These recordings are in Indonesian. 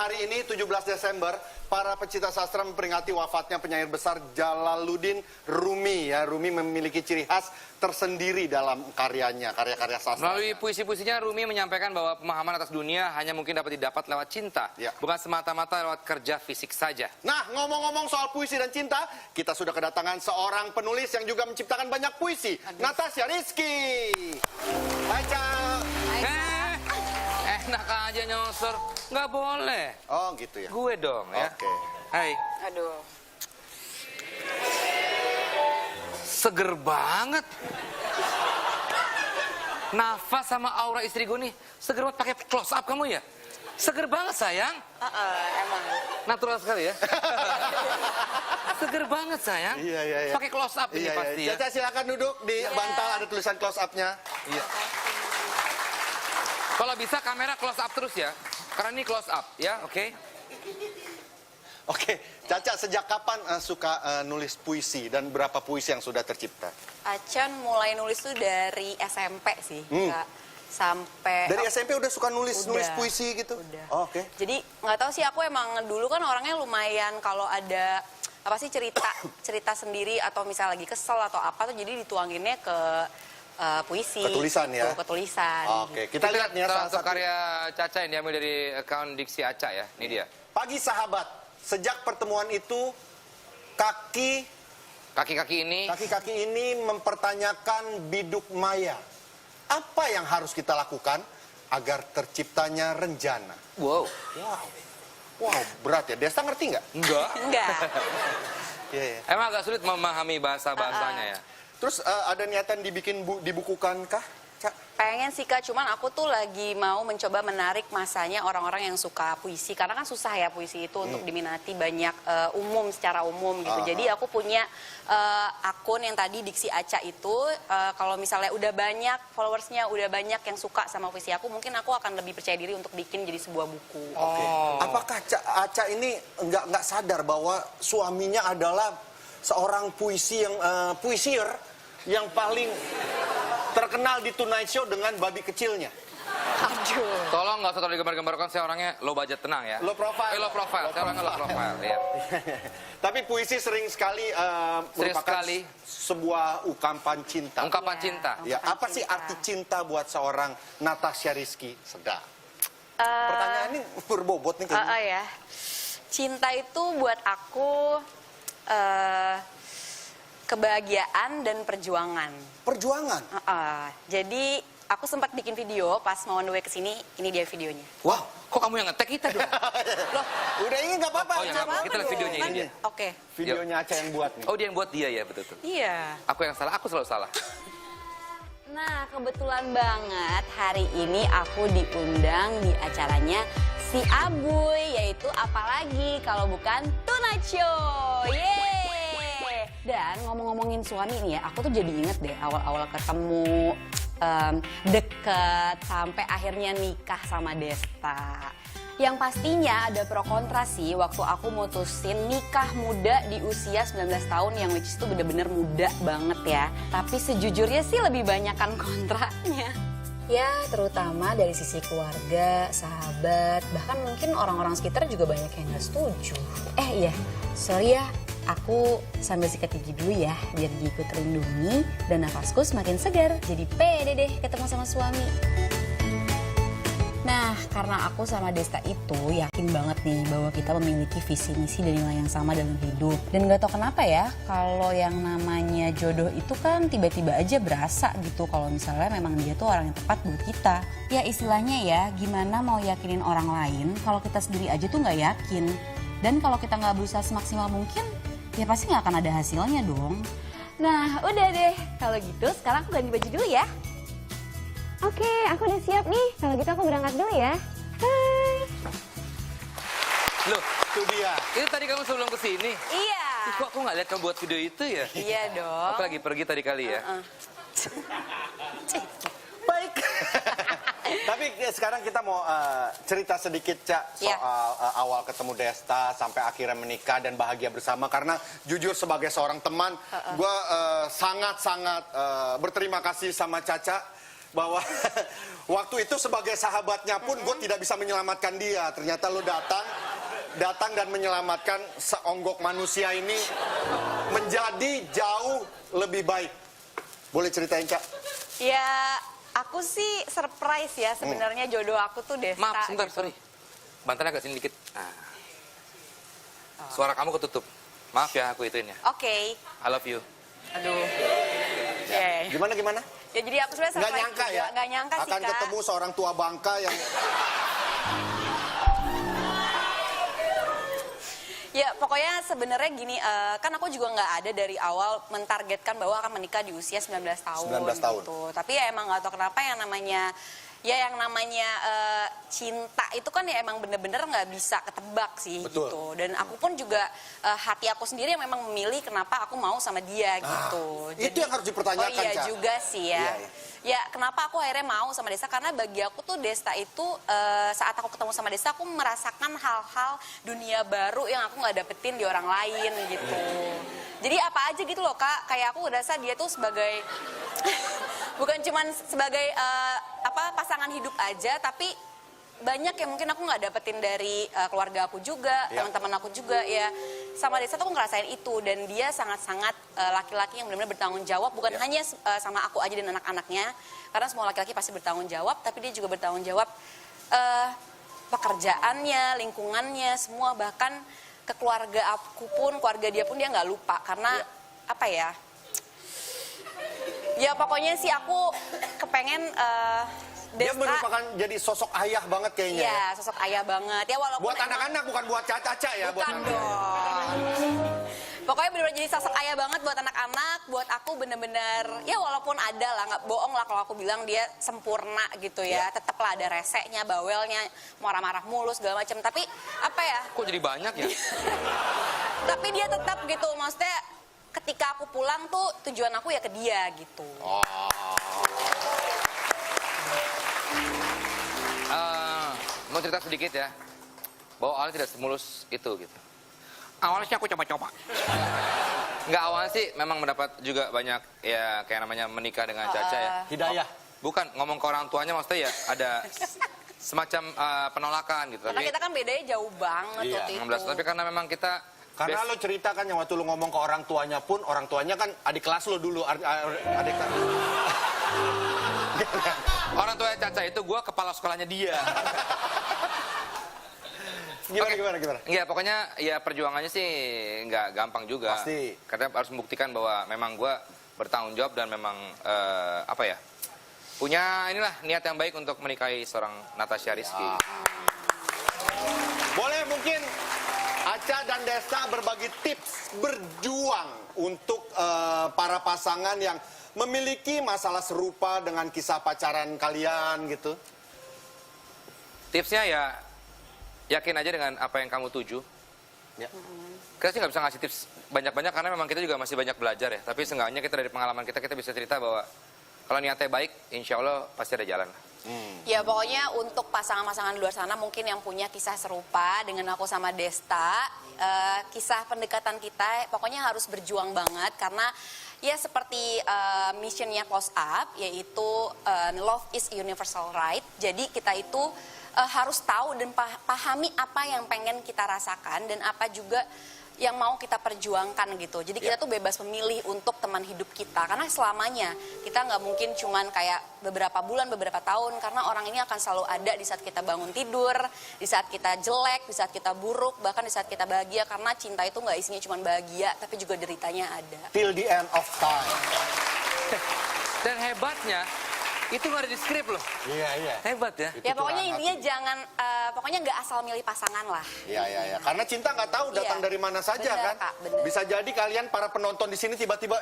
hari ini 17 Desember, para pecinta sastra memperingati wafatnya penyair besar Jalaluddin Rumi. Ya, Rumi memiliki ciri khas tersendiri dalam karyanya, karya-karya sastra. Melalui puisi-puisinya, Rumi menyampaikan bahwa pemahaman atas dunia hanya mungkin dapat didapat lewat cinta, bukan semata-mata lewat kerja fisik saja. Nah, ngomong-ngomong soal puisi dan cinta, kita sudah kedatangan seorang penulis yang juga menciptakan banyak puisi, Natasha Rizky. Hai, Cak. Enak aja nyosor, nggak boleh. Oh, gitu ya. Gue dong ya. Oke. Hai. Aduh. Seger banget. Nafas sama aura istri gue nih, seger banget. Pakai close up kamu ya? Seger banget sayang. Emang. Natural sekali ya. Seger banget sayang. Iya. Pakai close up ini pasti ya. Caca silakan duduk di bantal, ada tulisan close up-nya. Iya. Kalau bisa kamera close up terus ya. Karena ini close up ya, oke? Oke, Caca sejak kapan suka nulis puisi dan berapa puisi yang sudah tercipta? Acan mulai nulis tuh dari SMP sih. Kak. Sampai Dari SMP udah suka nulis puisi gitu? Udah. Oh, oke. Jadi nggak tahu sih, aku emang dulu kan orangnya lumayan kalau ada apa sih cerita sendiri atau misal lagi kesel atau apa tuh jadi dituanginnya ke puisi. Ketulisan ya? Ketulisan. Oke, kita lihat nih ya salah salah satu satu. karya Caca yang diambil dari account Diksi Aca ya. Ini dia. Pagi sahabat, sejak pertemuan itu Kaki-kaki ini mempertanyakan biduk maya. Apa yang harus kita lakukan agar terciptanya renjana? Wow. Wow, berat ya. Desta ngerti nggak? Enggak. Enggak. Iya. Emang agak sulit memahami bahasa-bahasanya ya. Terus ada niatan dibukukan kah, Cak? Pengen sih Kak, cuman aku tuh lagi mau mencoba menarik masanya orang-orang yang suka puisi. Karena kan susah ya puisi itu untuk diminati banyak secara umum gitu. Jadi aku punya akun yang tadi Diksi Aca itu, kalau misalnya udah banyak followersnya, udah banyak yang suka sama puisi aku, mungkin aku akan lebih percaya diri untuk bikin jadi sebuah buku. Oke. Apakah Aca ini nggak sadar bahwa suaminya adalah seorang puisier yang paling terkenal di Tonight Show dengan babi kecilnya? Aduh. Tolong nggak usah terlalu digambar-gambarkan, saya orangnya low budget, tenang ya. Low profile. Low profile, saya orangnya low profile. Ya. Tapi puisi sering sekali merupakan sebuah ungkapan cinta. Ungkapan cinta. Ya, apa sih arti cinta buat seorang Natasha Rizky? Sedap. Pertanyaan ini berbobot nih kayaknya. Ya. Cinta itu buat aku kebahagiaan dan perjuangan. Perjuangan? Jadi aku sempat bikin video pas mau on the way kesini, ini dia videonya. Wah, kok kamu yang ngetek kita dong? Loh, udah ini nggak apa-apa. Oh, ya, nggak apa-apa. Kita lihat videonya ini dia. Oke. Videonya Aca yang buat nih. Oh, dia yang buat dia ya, betul-betul. Iya. Aku yang salah, aku selalu salah. Nah, kebetulan banget hari ini aku diundang di acaranya si Abuy, yaitu apalagi kalau bukan Tonight Show. Yeay! Dan ngomong-ngomongin suami nih ya, aku tuh jadi inget deh awal-awal ketemu, deket, sampai akhirnya nikah sama Desta. Yang pastinya ada pro kontra sih waktu aku mutusin nikah muda di usia 19 tahun yang which itu bener-bener muda banget ya. Tapi sejujurnya sih lebih banyakan kontranya. Ya terutama dari sisi keluarga, sahabat, bahkan mungkin orang-orang sekitar juga banyak yang gak setuju. Iya, sorry ya, aku sambil sikat gigi dulu ya biar gigiku terlindungi dan nafasku semakin segar. Jadi pede deh ketemu sama suami. Nah, karena aku sama Desta itu yakin banget nih bahwa kita memiliki visi misi dan nilai yang sama dalam hidup. Dan gak tau kenapa ya, kalau yang namanya jodoh itu kan tiba-tiba aja berasa gitu kalau misalnya memang dia tuh orang yang tepat buat kita. Ya istilahnya ya, gimana mau yakinin orang lain kalau kita sendiri aja tuh gak yakin. Dan kalau kita gak berusaha semaksimal mungkin, ya pasti gak akan ada hasilnya dong. Nah, udah deh. Kalau gitu sekarang aku ganti baju dulu ya. Oke, aku udah siap nih. Kalau gitu aku berangkat dulu ya. Hai. Loh, Itu dia. itu tadi kamu sebelum kesini? Iya. Ih, kok aku nggak lihat kamu buat video itu ya? Iya dong. Aku lagi pergi tadi kali ya? Baik. Tapi sekarang kita mau cerita sedikit, Cak, soal awal ketemu Desta sampai akhirnya menikah dan bahagia bersama. Karena jujur sebagai seorang teman, gue sangat-sangat berterima kasih sama Caca. bahwa waktu itu sebagai sahabatnya pun gue tidak bisa menyelamatkan dia. Ternyata lo datang dan menyelamatkan seonggok manusia ini menjadi jauh lebih baik. Boleh ceritain, Cak? Ya, aku sih surprise ya sebenarnya jodoh aku tuh Desta. Maaf, sebentar, gitu. sorry. Bantalnya agak sini dikit. Nah. Suara kamu ketutup. Maaf ya, aku ituin ya. Oke. I love you. Aduh. Ya, Gimana? ya jadi aku sebenarnya Nggak surprise nyangka juga. ya? Nggak nyangka sih, Akan Kak. ketemu seorang tua bangka yang... Ya pokoknya sebenarnya gini, kan aku juga nggak ada dari awal mentargetkan bahwa akan menikah di usia 19 tahun. 19 tahun. Gitu. Tapi ya emang nggak tahu kenapa yang namanya cinta itu kan ya emang bener-bener nggak bisa ketebak sih. Betul. Gitu. Dan aku pun juga hati aku sendiri yang memang memilih kenapa aku mau sama dia gitu. Itu yang harus dipertanyakan, Oh iya Ca. juga sih ya. Iya. Ya kenapa aku akhirnya mau sama Desta, karena bagi aku tuh Desta itu saat aku ketemu sama Desta aku merasakan hal-hal dunia baru yang aku nggak dapetin di orang lain gitu. Jadi apa aja gitu loh Kak, kayak aku rasa dia tuh sebagai bukan cuman sebagai pasangan hidup aja, tapi banyak yang mungkin aku nggak dapetin dari keluarga aku juga, teman-teman aku juga ya. Sama Desta tuh aku ngerasain itu, dan dia sangat-sangat laki-laki yang benar-benar bertanggung jawab, bukan hanya sama aku aja dan anak-anaknya, karena semua laki-laki pasti bertanggung jawab, tapi dia juga bertanggung jawab pekerjaannya, lingkungannya, semua, bahkan ke keluarga aku pun, keluarga dia pun dia nggak lupa, karena apa ya? Ya pokoknya sih aku kepengen Dia Desta, merupakan jadi sosok ayah banget kayaknya. iya, sosok ayah banget. Ya walaupun Buat emang- anak-anak, bukan buat Caca ya. bukan dong. Pokoknya benar-benar jadi sosok ayah banget buat anak-anak, buat aku bener-bener, ya walaupun ada lah, nggak bohong lah kalau aku bilang dia sempurna gitu ya. Tetap lah ada reseknya, bawelnya, marah-marah mulu segala macam. Tapi apa ya? Kok jadi banyak ya? Tapi dia tetap gitu, maksudnya ketika aku pulang tuh tujuan aku ya ke dia gitu. Mau cerita sedikit ya, bahwa awalnya tidak semulus itu gitu. Awalnya sih aku coba-coba. Nggak, awalnya sih memang mendapat juga banyak ya kayak namanya menikah dengan Caca ya. Hidayah. Bukan, ngomong ke orang tuanya maksudnya ya ada semacam penolakan gitu. Karena kita kan bedanya jauh banget Iya, waktu itu. 16, tapi karena memang kita Karena lo cerita kan yang waktu lo ngomong ke orang tuanya pun, orang tuanya kan adik kelas lo dulu, adik kelas. orang tua Caca itu gue kepala sekolahnya dia. Gimana? Enggak, pokoknya ya perjuangannya sih nggak gampang juga. Pasti. Karena harus membuktikan bahwa memang gue bertanggung jawab dan memang punya inilah niat yang baik untuk menikahi seorang Natasha Rizky. Boleh mungkin Aca dan Desta berbagi tips berjuang untuk para pasangan yang memiliki masalah serupa dengan kisah pacaran kalian gitu. Tipsnya ya yakin aja dengan apa yang kamu tuju. Ya. Kita sih nggak bisa ngasih tips banyak-banyak karena memang kita juga masih banyak belajar ya. Tapi seenggaknya kita dari pengalaman kita bisa cerita bahwa kalau niatnya baik, insya Allah pasti ada jalan. Ya pokoknya untuk pasangan-pasangan di luar sana mungkin yang punya kisah serupa dengan aku sama Desta, kisah pendekatan kita pokoknya harus berjuang banget, karena ya seperti missionnya Close Up, yaitu love is universal right. Jadi kita itu harus tahu dan pahami apa yang pengen kita rasakan dan apa juga yang mau kita perjuangkan gitu. Jadi kita tuh bebas memilih untuk teman hidup kita, karena selamanya kita nggak mungkin cuman kayak beberapa bulan, beberapa tahun, karena orang ini akan selalu ada di saat kita bangun tidur, di saat kita jelek, di saat kita buruk, bahkan di saat kita bahagia, karena cinta itu nggak isinya cuman bahagia, tapi juga deritanya ada. Till the end of time. Dan hebatnya, itu nggak ada di skrip loh. Iya. Hebat ya. Ya pokoknya intinya jangan, pokoknya nggak asal milih pasangan lah. Iya. Karena cinta nggak tahu datang Iya. dari mana saja Bener, kan. Kak, bener. Bisa jadi kalian para penonton di sini tiba-tiba,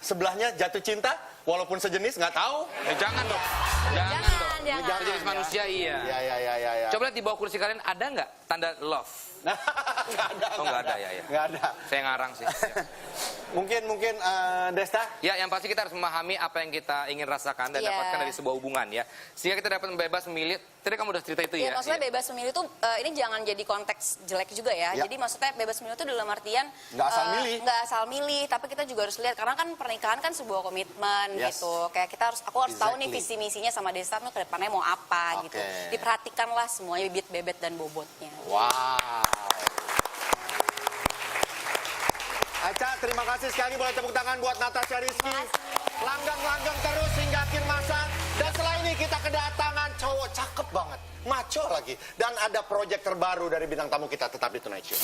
sebelahnya jatuh cinta, walaupun sejenis nggak tahu. Jangan dong. Jangan dong. Jangan. Jenis manusia iya. Iya. Coba lihat di bawah kursi kalian ada nggak tanda love? Nggak ada. Oh nggak ada ya. Nggak ada. Saya ngarang sih. Mungkin Desta? Ya, yang pasti kita harus memahami apa yang kita ingin rasakan dan Iya. dapatkan dari sebuah hubungan ya. Sehingga kita dapat bebas memilih. Tadi kamu udah cerita itu Iya, ya? maksudnya bebas memilih tuh ini jangan jadi konteks jelek juga ya. Ya. Jadi maksudnya bebas memilih itu dalam artian Nggak asal milih. nggak asal milih, tapi kita juga harus lihat karena kan pernikahan kan sebuah komitmen Yes. gitu. Kayak kita aku harus tahu nih Exactly. visi misinya sama Desta tuh ke depannya mau apa Oke. gitu. Diperhatikanlah semuanya bibit, bebet dan bobotnya. Wow. Aca, terima kasih sekali. Boleh tepuk tangan buat Natasha Rizky. Langgang-langgang terus hingga akhir masa. Dan setelah ini kita kedatangan cowok cakep banget. Maco lagi. Dan ada proyek terbaru dari bintang tamu kita. Tetap di Tonight Show.